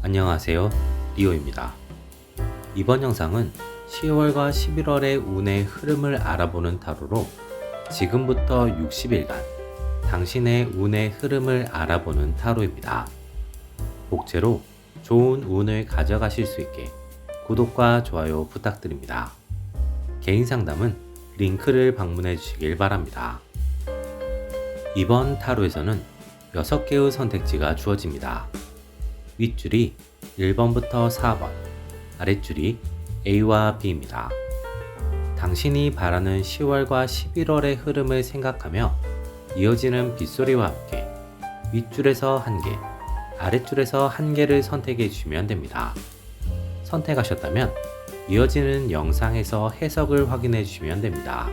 안녕하세요, 리오입니다. 이번 영상은 10월과 11월의 운의 흐름을 알아보는 타로로 지금부터 60일간 당신의 운의 흐름을 알아보는 타로입니다. 복채로 좋은 운을 가져가실 수 있게 구독과 좋아요 부탁드립니다. 개인 상담은 링크를 방문해 주시길 바랍니다. 이번 타로에서는 6개의 선택지가 주어집니다. 윗줄이 1번부터 4번, 아랫줄이 A와 B입니다. 당신이 바라는 10월과 11월의 흐름을 생각하며 이어지는 빗소리와 함께 윗줄에서 1개, 아랫줄에서 1개를 선택해 주시면 됩니다. 선택하셨다면 이어지는 영상에서 해석을 확인해 주시면 됩니다.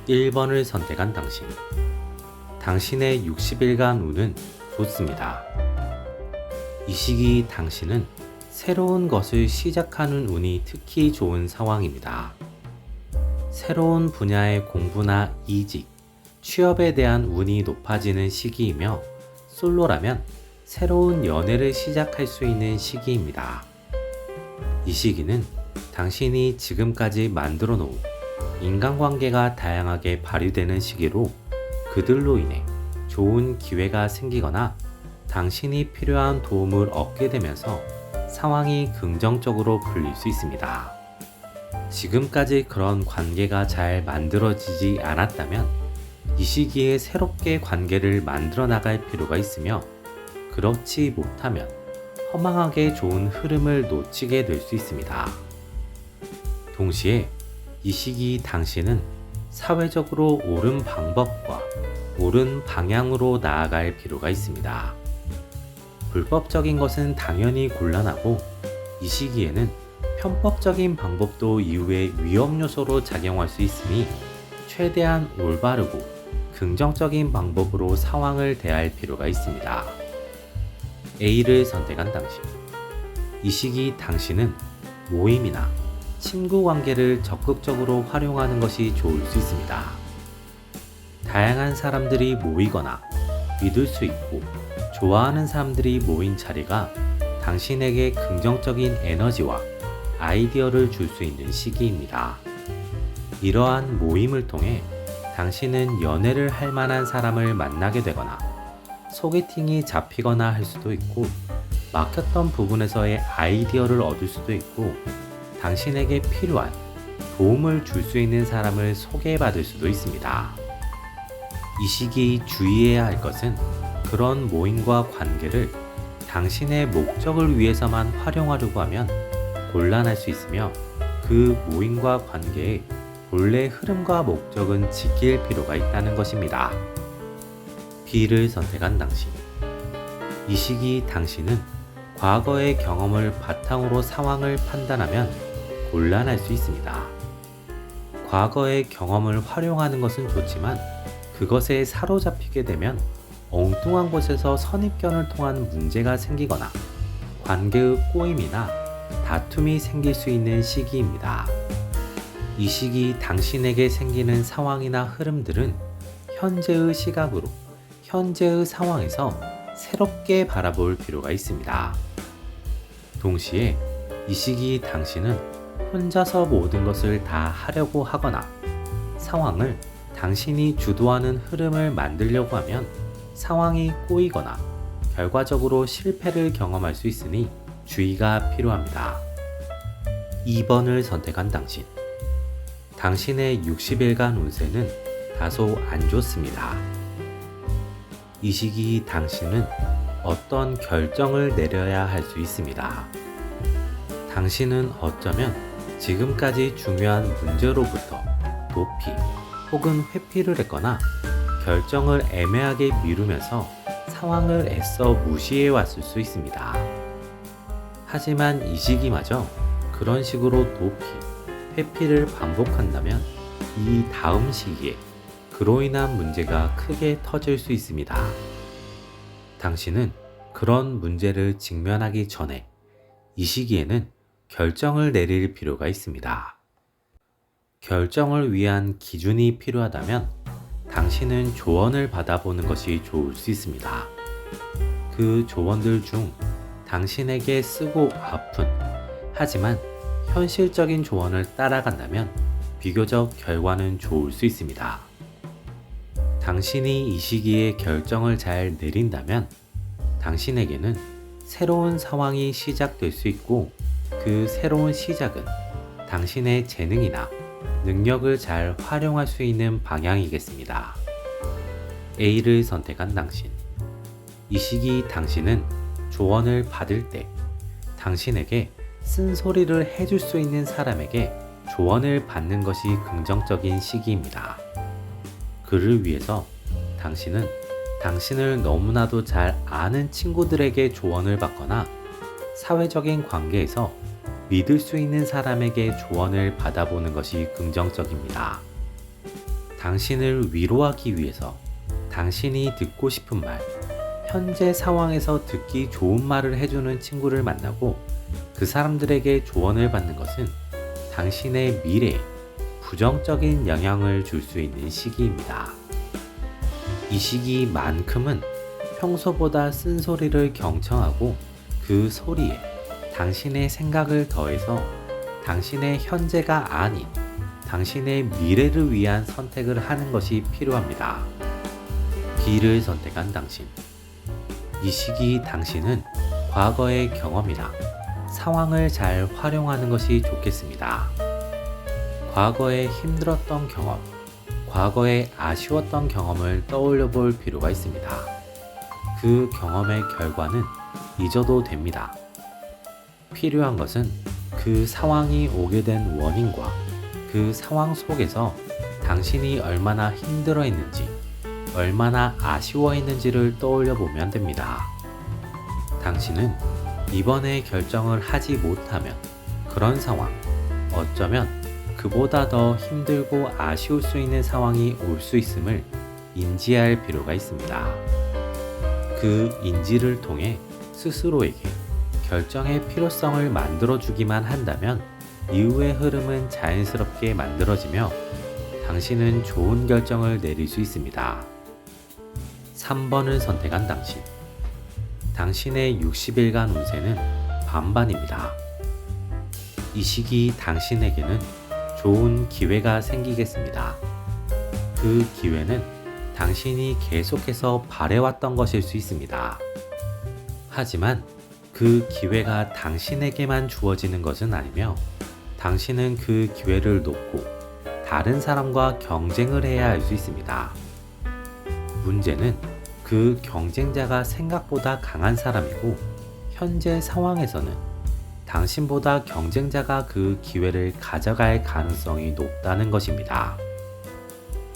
1번을 선택한 당신. 당신의 60일간 운은 좋습니다. 이 시기 당신은 새로운 것을 시작하는 운이 특히 좋은 상황입니다. 새로운 분야의 공부나 이직, 취업에 대한 운이 높아지는 시기이며 솔로라면 새로운 연애를 시작할 수 있는 시기입니다. 이 시기는 당신이 지금까지 만들어 놓은 인간관계가 다양하게 발휘되는 시기로 그들로 인해 좋은 기회가 생기거나 당신이 필요한 도움을 얻게 되면서 상황이 긍정적으로 풀릴 수 있습니다. 지금까지 그런 관계가 잘 만들어지지 않았다면 이 시기에 새롭게 관계를 만들어 나갈 필요가 있으며 그렇지 못하면 허망하게 좋은 흐름을 놓치게 될 수 있습니다. 동시에 이 시기 당신은 사회적으로 옳은 방법과 옳은 방향으로 나아갈 필요가 있습니다. 불법적인 것은 당연히 곤란하고 이 시기에는 편법적인 방법도 이후에 위험 요소로 작용할 수 있으니 최대한 올바르고 긍정적인 방법으로 상황을 대할 필요가 있습니다. A를 선택한 당신. 이 시기 당신은 모임이나 친구 관계를 적극적으로 활용하는 것이 좋을 수 있습니다. 다양한 사람들이 모이거나 믿을 수 있고 좋아하는 사람들이 모인 자리가 당신에게 긍정적인 에너지와 아이디어를 줄 수 있는 시기입니다. 이러한 모임을 통해 당신은 연애를 할 만한 사람을 만나게 되거나 소개팅이 잡히거나 할 수도 있고 막혔던 부분에서의 아이디어를 얻을 수도 있고 당신에게 필요한 도움을 줄 수 있는 사람을 소개받을 수도 있습니다. 이 시기 주의해야 할 것은 그런 모임과 관계를 당신의 목적을 위해서만 활용하려고 하면 곤란할 수 있으며 그 모임과 관계의 본래 흐름과 목적은 지킬 필요가 있다는 것입니다. B를 선택한 당신. 이 시기 당신은 과거의 경험을 바탕으로 상황을 판단하면 곤란할 수 있습니다. 과거의 경험을 활용하는 것은 좋지만 그것에 사로잡히게 되면 엉뚱한 곳에서 선입견을 통한 문제가 생기거나 관계의 꼬임이나 다툼이 생길 수 있는 시기입니다. 이 시기 당신에게 생기는 상황이나 흐름들은 현재의 시각으로 현재의 상황에서 새롭게 바라볼 필요가 있습니다. 동시에 이 시기 당신은 혼자서 모든 것을 다 하려고 하거나 상황을 당신이 주도하는 흐름을 만들려고 하면 상황이 꼬이거나 결과적으로 실패를 경험할 수 있으니 주의가 필요합니다. 2번을 선택한 당신. 당신의 60일간 운세는 다소 안 좋습니다. 이 시기 당신은 어떤 결정을 내려야 할 수 있습니다. 당신은 어쩌면 지금까지 중요한 문제로부터 도피 혹은 회피를 했거나 결정을 애매하게 미루면서 상황을 애써 무시해 왔을 수 있습니다. 하지만 이 시기마저 그런 식으로 도피, 회피를 반복한다면 이 다음 시기에 그로 인한 문제가 크게 터질 수 있습니다. 당신은 그런 문제를 직면하기 전에 이 시기에는 결정을 내릴 필요가 있습니다. 결정을 위한 기준이 필요하다면 당신은 조언을 받아보는 것이 좋을 수 있습니다. 그 조언들 중 당신에게 쓰고 아픈 하지만 현실적인 조언을 따라간다면 비교적 결과는 좋을 수 있습니다. 당신이 이 시기에 결정을 잘 내린다면 당신에게는 새로운 상황이 시작될 수 있고 그 새로운 시작은 당신의 재능이나 능력을 잘 활용할 수 있는 방향이겠습니다. A를 선택한 당신. 이 시기 당신은 조언을 받을 때 당신에게 쓴소리를 해줄 수 있는 사람에게 조언을 받는 것이 긍정적인 시기입니다. 그를 위해서 당신은 당신을 너무나도 잘 아는 친구들에게 조언을 받거나 사회적인 관계에서 믿을 수 있는 사람에게 조언을 받아보는 것이 긍정적입니다. 당신을 위로하기 위해서 당신이 듣고 싶은 말, 현재 상황에서 듣기 좋은 말을 해주는 친구를 만나고 그 사람들에게 조언을 받는 것은 당신의 미래에 부정적인 영향을 줄 수 있는 시기입니다. 이 시기만큼은 평소보다 쓴소리를 경청하고 그 소리에 당신의 생각을 더해서 당신의 현재가 아닌 당신의 미래를 위한 선택을 하는 것이 필요합니다. B를 선택한 당신. 이 시기 당신은 과거의 경험이나 상황을 잘 활용하는 것이 좋겠습니다. 과거에 힘들었던 경험, 과거에 아쉬웠던 경험을 떠올려 볼 필요가 있습니다. 그 경험의 결과는 잊어도 됩니다. 필요한 것은 그 상황이 오게 된 원인과 그 상황 속에서 당신이 얼마나 힘들어했는지, 얼마나 아쉬워했는지를 떠올려 보면 됩니다. 당신은 이번에 결정을 하지 못하면 그런 상황, 어쩌면 그보다 더 힘들고 아쉬울 수 있는 상황이 올 수 있음을 인지할 필요가 있습니다. 그 인지를 통해 스스로에게 결정의 필요성을 만들어주기만 한다면 이후의 흐름은 자연스럽게 만들어지며 당신은 좋은 결정을 내릴 수 있습니다. 3번을 선택한 당신. 당신의 60일간 운세는 반반입니다. 이 시기 당신에게는 좋은 기회가 생기겠습니다. 그 기회는 당신이 계속해서 바래왔던 것일 수 있습니다. 하지만 그 기회가 당신에게만 주어지는 것은 아니며 당신은 그 기회를 놓고 다른 사람과 경쟁을 해야 할 수 있습니다. 문제는 그 경쟁자가 생각보다 강한 사람이고 현재 상황에서는 당신보다 경쟁자가 그 기회를 가져갈 가능성이 높다는 것입니다.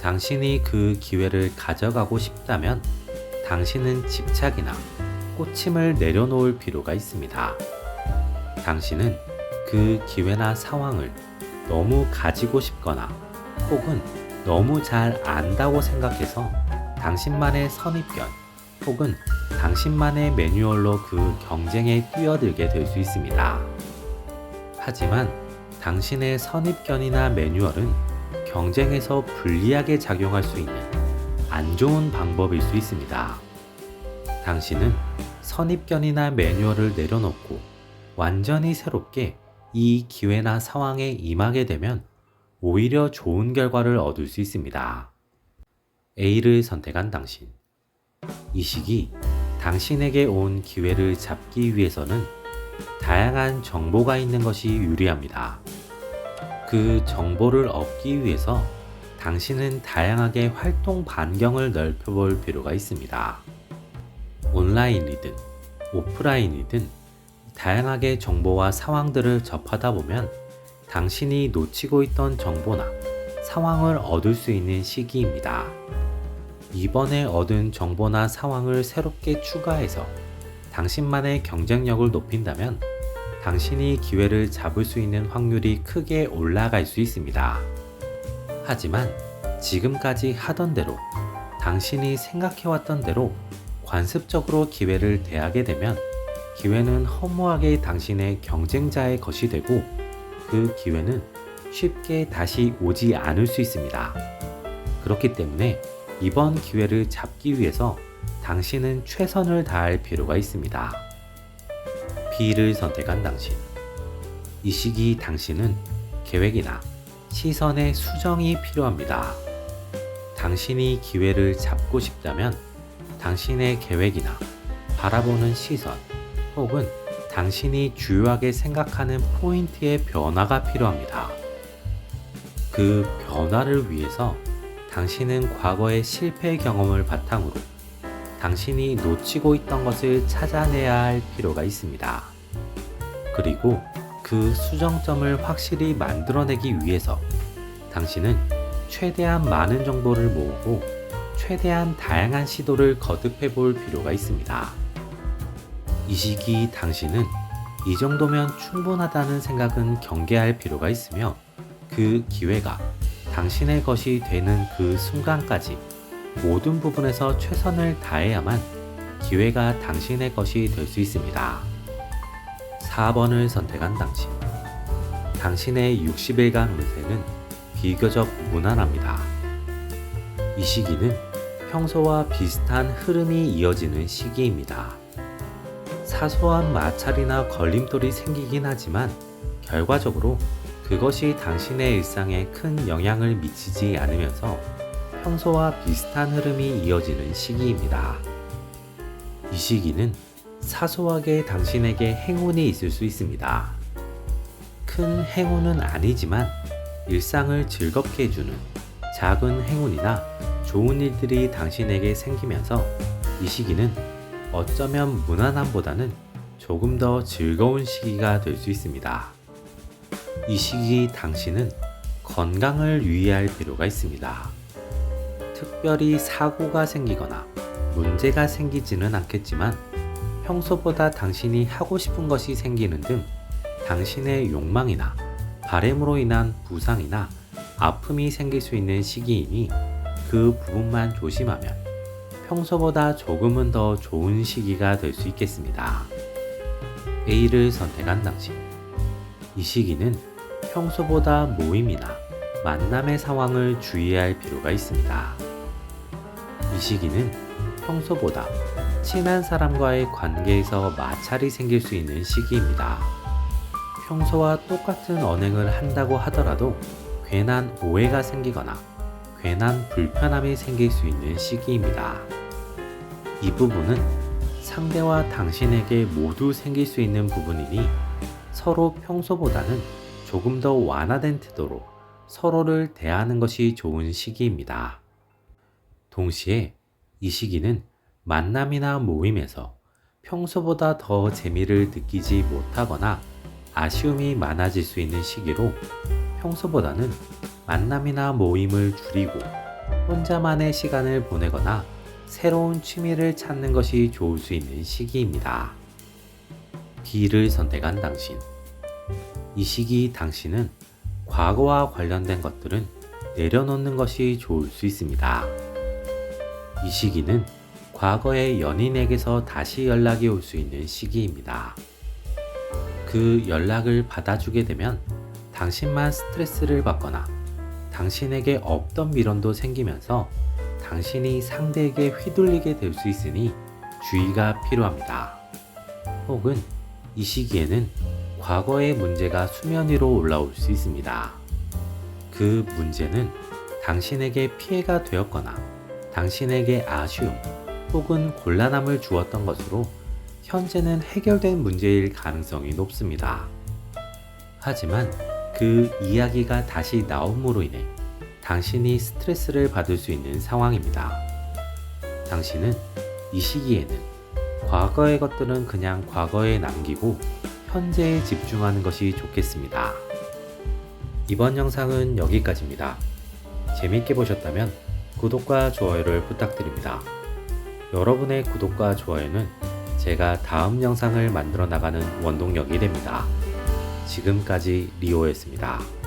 당신이 그 기회를 가져가고 싶다면 당신은 집착이나 꼬침을 내려놓을 필요가 있습니다. 당신은 그 기회나 상황을 너무 가지고 싶거나 혹은 너무 잘 안다고 생각해서 당신만의 선입견 혹은 당신만의 매뉴얼로 그 경쟁에 뛰어들게 될 수 있습니다. 하지만 당신의 선입견이나 매뉴얼은 경쟁에서 불리하게 작용할 수 있는 안 좋은 방법일 수 있습니다. 당신은 선입견이나 매뉴얼을 내려놓고 완전히 새롭게 이 기회나 상황에 임하게 되면 오히려 좋은 결과를 얻을 수 있습니다. A를 선택한 당신. 이 시기 당신에게 온 기회를 잡기 위해서는 다양한 정보가 있는 것이 유리합니다. 그 정보를 얻기 위해서 당신은 다양하게 활동 반경을 넓혀볼 필요가 있습니다. 온라인이든 오프라인이든 다양하게 정보와 상황들을 접하다 보면 당신이 놓치고 있던 정보나 상황을 얻을 수 있는 시기입니다. 이번에 얻은 정보나 상황을 새롭게 추가해서 당신만의 경쟁력을 높인다면 당신이 기회를 잡을 수 있는 확률이 크게 올라갈 수 있습니다. 하지만 지금까지 하던 대로 당신이 생각해왔던 대로 관습적으로 기회를 대하게 되면 기회는 허무하게 당신의 경쟁자의 것이 되고 그 기회는 쉽게 다시 오지 않을 수 있습니다. 그렇기 때문에 이번 기회를 잡기 위해서 당신은 최선을 다할 필요가 있습니다. B를 선택한 당신. 이 시기 당신은 계획이나 시선의 수정이 필요합니다. 당신이 기회를 잡고 싶다면 당신의 계획이나 바라보는 시선 혹은 당신이 주요하게 생각하는 포인트의 변화가 필요합니다. 그 변화를 위해서 당신은 과거의 실패 경험을 바탕으로 당신이 놓치고 있던 것을 찾아내야 할 필요가 있습니다. 그리고 그 수정점을 확실히 만들어내기 위해서 당신은 최대한 많은 정보를 모으고 최대한 다양한 시도를 거듭해 볼 필요가 있습니다. 이 시기 당신은 이 정도면 충분하다는 생각은 경계할 필요가 있으며 그 기회가 당신의 것이 되는 그 순간까지 모든 부분에서 최선을 다해야만 기회가 당신의 것이 될 수 있습니다. 4번을 선택한 당신. 당신의 60일간 운세는 비교적 무난합니다. 이 시기는 평소와 비슷한 흐름이 이어지는 시기입니다. 사소한 마찰이나 걸림돌이 생기긴 하지만 결과적으로 그것이 당신의 일상에 큰 영향을 미치지 않으면서 평소와 비슷한 흐름이 이어지는 시기입니다. 이 시기는 사소하게 당신에게 행운이 있을 수 있습니다. 큰 행운은 아니지만 일상을 즐겁게 해주는 작은 행운이나 좋은 일들이 당신에게 생기면서 이 시기는 어쩌면 무난함보다는 조금 더 즐거운 시기가 될 수 있습니다. 이 시기 당신은 건강을 유의할 필요가 있습니다. 특별히 사고가 생기거나 문제가 생기지는 않겠지만 평소보다 당신이 하고 싶은 것이 생기는 등 당신의 욕망이나 바램으로 인한 부상이나 아픔이 생길 수 있는 시기이니 그 부분만 조심하면 평소보다 조금은 더 좋은 시기가 될 수 있겠습니다. A를 선택한 당신. 이 시기는 평소보다 모임이나 만남의 상황을 주의할 필요가 있습니다. 이 시기는 평소보다 친한 사람과의 관계에서 마찰이 생길 수 있는 시기입니다. 평소와 똑같은 언행을 한다고 하더라도 괜한 오해가 생기거나 괜한 불편함이 생길 수 있는 시기입니다. 이 부분은 상대와 당신에게 모두 생길 수 있는 부분이니 서로 평소보다는 조금 더 완화된 태도로 서로를 대하는 것이 좋은 시기입니다. 동시에 이 시기는 만남이나 모임에서 평소보다 더 재미를 느끼지 못하거나 아쉬움이 많아질 수 있는 시기로 평소보다는 만남이나 모임을 줄이고 혼자만의 시간을 보내거나 새로운 취미를 찾는 것이 좋을 수 있는 시기입니다. B를 선택한 당신. 이 시기 당신은 과거와 관련된 것들은 내려놓는 것이 좋을 수 있습니다. 이 시기는 과거의 연인에게서 다시 연락이 올 수 있는 시기입니다. 그 연락을 받아주게 되면 당신만 스트레스를 받거나 당신에게 없던 미련도 생기면서 당신이 상대에게 휘둘리게 될 수 있으니 주의가 필요합니다. 혹은 이 시기에는 과거의 문제가 수면 위로 올라올 수 있습니다. 그 문제는 당신에게 피해가 되었거나 당신에게 아쉬움 혹은 곤란함을 주었던 것으로 현재는 해결된 문제일 가능성이 높습니다. 하지만 그 이야기가 다시 나옴으로 인해 당신이 스트레스를 받을 수 있는 상황입니다. 당신은 이 시기에는 과거의 것들은 그냥 과거에 남기고 현재에 집중하는 것이 좋겠습니다. 이번 영상은 여기까지입니다. 재밌게 보셨다면 구독과 좋아요를 부탁드립니다. 여러분의 구독과 좋아요는 제가 다음 영상을 만들어 나가는 원동력이 됩니다. 지금까지 리오였습니다.